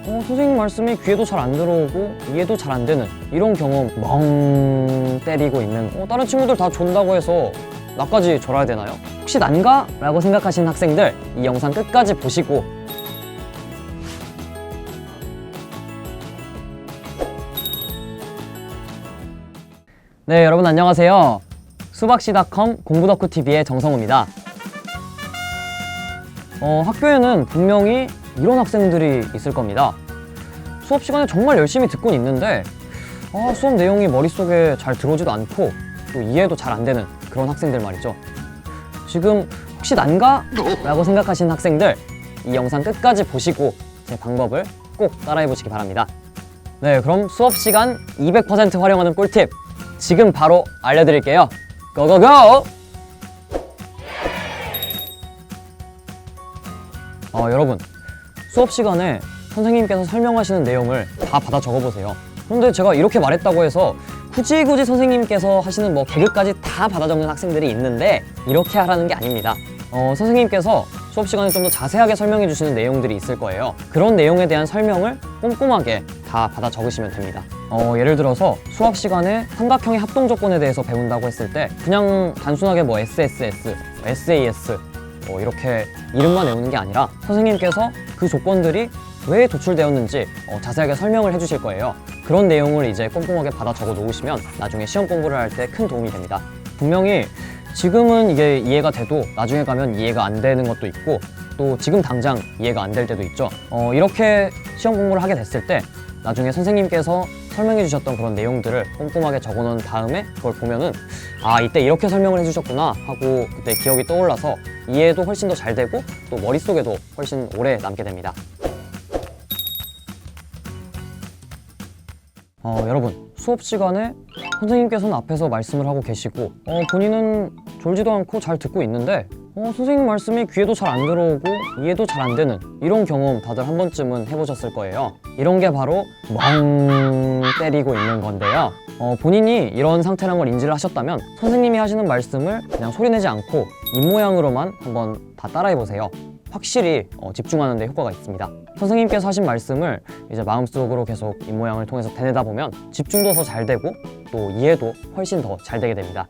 선생님 말씀이 귀에도 잘 안 들어오고 이해도 잘 안 되는 이런 경험 멍 때리고 있는 다른 친구들 다 존다고 해서 나까지 졸아야 되나요? 혹시 난가? 라고 생각하시는 학생들 이 영상 끝까지 보시고 네, 여러분 안녕하세요. 수박시.com 공부덕후TV의 정성우입니다. 학교에는 분명히 이런 학생들이 있을 겁니다. 수업 시간에 정말 열심히 듣곤 있는데 수업 내용이 머릿속에 잘 들어오지도 않고 또 이해도 잘 안 되는 그런 학생들 말이죠. 지금 혹시 난가? 라고 생각하시는 학생들 이 영상 끝까지 보시고 제 방법을 꼭 따라해 보시기 바랍니다. 네, 그럼 수업 시간 200% 활용하는 꿀팁 지금 바로 알려드릴게요. 고고고! 여러분, 수업 시간에 선생님께서 설명하시는 내용을 다 받아 적어보세요. 그런데 제가 이렇게 말했다고 해서 굳이 선생님께서 하시는 개그까지 다 받아 적는 학생들이 있는데 이렇게 하라는 게 아닙니다. 선생님께서 수업 시간에 좀 더 자세하게 설명해 주시는 내용들이 있을 거예요. 그런 내용에 대한 설명을 꼼꼼하게 다 받아 적으시면 됩니다. 예를 들어서 수학 시간에 삼각형의 합동 조건에 대해서 배운다고 했을 때 그냥 단순하게 SSS, SAS 이렇게 이름만 외우는 게 아니라 선생님께서 그 조건들이 왜 도출되었는지 자세하게 설명을 해주실 거예요. 그런 내용을 이제 꼼꼼하게 받아 적어 놓으시면 나중에 시험 공부를 할 때 큰 도움이 됩니다. 분명히 지금은 이게 이해가 돼도 나중에 가면 이해가 안 되는 것도 있고 또 지금 당장 이해가 안 될 때도 있죠. 이렇게 시험 공부를 하게 됐을 때 나중에 선생님께서 설명해 주셨던 그런 내용들을 꼼꼼하게 적어 놓은 다음에 그걸 보면은 이때 이렇게 설명을 해주셨구나 하고 그때 기억이 떠올라서 이해도 훨씬 더 잘 되고 또 머릿속에도 훨씬 오래 남게 됩니다. 여러분, 수업 시간에 선생님께서는 앞에서 말씀을 하고 계시고 본인은 졸지도 않고 잘 듣고 있는데 선생님 말씀이 귀에도 잘 안 들어오고 이해도 잘 안 되는 이런 경험 다들 한 번쯤은 해보셨을 거예요. 이런 게 바로 멍 때리고 있는 건데요. 본인이 이런 상태라는 걸 인지를 하셨다면 선생님이 하시는 말씀을 그냥 소리내지 않고 입모양으로만 한번 다 따라해보세요. 확실히 집중하는 데 효과가 있습니다. 선생님께서 하신 말씀을 이제 마음속으로 계속 입모양을 통해서 되뇌다 보면 집중도 더 잘 되고 또 이해도 훨씬 더 잘 되게 됩니다.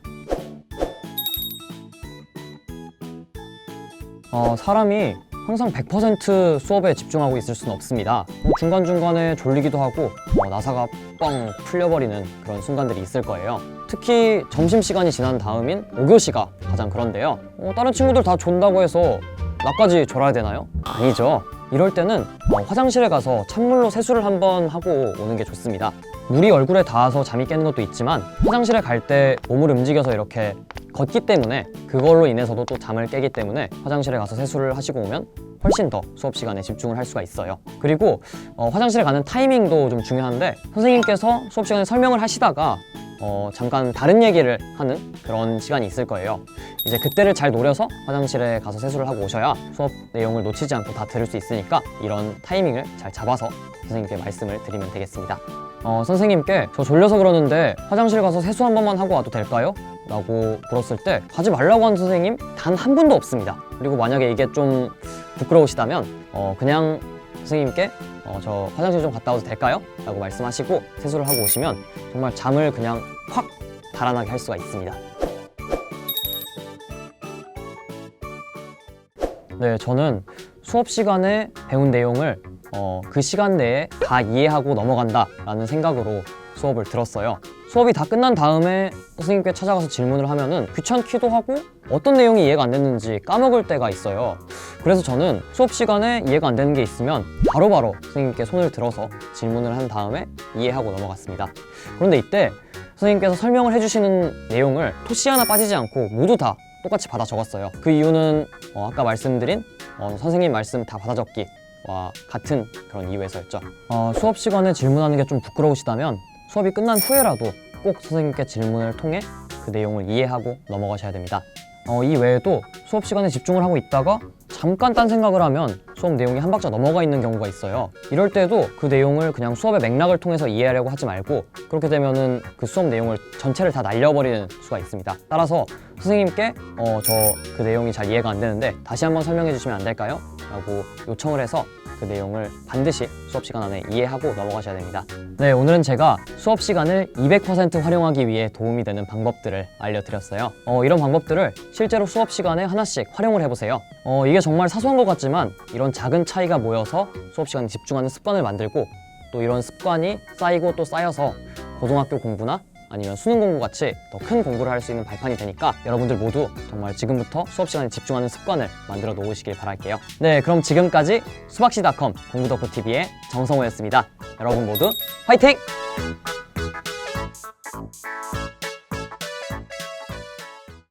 사람이 항상 100% 수업에 집중하고 있을 수는 없습니다. 중간중간에 졸리기도 하고 나사가 뻥 풀려버리는 그런 순간들이 있을 거예요. 특히 점심시간이 지난 다음인 5교시가 가장 그런데요. 다른 친구들 다 존다고 해서 나까지 졸아야 되나요? 아니죠. 이럴 때는 화장실에 가서 찬물로 세수를 한번 하고 오는 게 좋습니다. 물이 얼굴에 닿아서 잠이 깨는 것도 있지만 화장실에 갈 때 몸을 움직여서 이렇게 걷기 때문에 그걸로 인해서도 또 잠을 깨기 때문에 화장실에 가서 세수를 하시고 오면 훨씬 더 수업 시간에 집중을 할 수가 있어요. 그리고 화장실에 가는 타이밍도 좀 중요한데 선생님께서 수업 시간에 설명을 하시다가 잠깐 다른 얘기를 하는 그런 시간이 있을 거예요. 이제 그때를 잘 노려서 화장실에 가서 세수를 하고 오셔야 수업 내용을 놓치지 않고 다 들을 수 있으니까 이런 타이밍을 잘 잡아서 선생님께 말씀을 드리면 되겠습니다. 선생님께 저 졸려서 그러는데 화장실 가서 세수 한 번만 하고 와도 될까요? 라고 물었을 때 하지 말라고 하는 선생님 단 한 분도 없습니다. 그리고 만약에 이게 좀 부끄러우시다면 그냥 선생님께 저 화장실 좀 갔다 와도 될까요? 라고 말씀하시고 세수를 하고 오시면 정말 잠을 그냥 확 달아나게 할 수가 있습니다. 네, 저는 수업 시간에 배운 내용을 그 시간 내에 다 이해하고 넘어간다 라는 생각으로 수업을 들었어요. 수업이 다 끝난 다음에 선생님께 찾아가서 질문을 하면은 귀찮기도 하고 어떤 내용이 이해가 안 됐는지 까먹을 때가 있어요. 그래서 저는 수업 시간에 이해가 안 되는 게 있으면 바로바로 선생님께 손을 들어서 질문을 한 다음에 이해하고 넘어갔습니다. 그런데 이때 선생님께서 설명을 해주시는 내용을 토시 하나 빠지지 않고 모두 다 똑같이 받아 적었어요. 그 이유는 아까 말씀드린 선생님 말씀 다 받아 적기와 같은 그런 이유에서였죠. 수업 시간에 질문하는 게 좀 부끄러우시다면 수업이 끝난 후에라도 꼭 선생님께 질문을 통해 그 내용을 이해하고 넘어가셔야 됩니다. 이 외에도 수업 시간에 집중을 하고 있다가 잠깐 딴 생각을 하면 수업 내용이 한 박자 넘어가 있는 경우가 있어요. 이럴 때도 그 내용을 그냥 수업의 맥락을 통해서 이해하려고 하지 말고 그렇게 되면은 그 수업 내용을 전체를 다 날려버리는 수가 있습니다. 따라서 선생님께 저 그 내용이 잘 이해가 안 되는데 다시 한번 설명해 주시면 안 될까요? 라고 요청을 해서 그 내용을 반드시 수업 시간 안에 이해하고 넘어가셔야 됩니다. 네, 오늘은 제가 수업 시간을 200% 활용하기 위해 도움이 되는 방법들을 알려드렸어요. 이런 방법들을 실제로 수업 시간에 하나씩 활용을 해보세요. 이게 정말 사소한 것 같지만 이런 작은 차이가 모여서 수업 시간에 집중하는 습관을 만들고, 또 이런 습관이 쌓이고 또 쌓여서 고등학교 공부나 아니면 수능 공부 같이 더 큰 공부를 할 수 있는 발판이 되니까 여러분들 모두 정말 지금부터 수업 시간에 집중하는 습관을 만들어 놓으시길 바랄게요. 네, 그럼 지금까지 수박씨.com 공부덕후TV의 정성호였습니다. 여러분 모두 화이팅!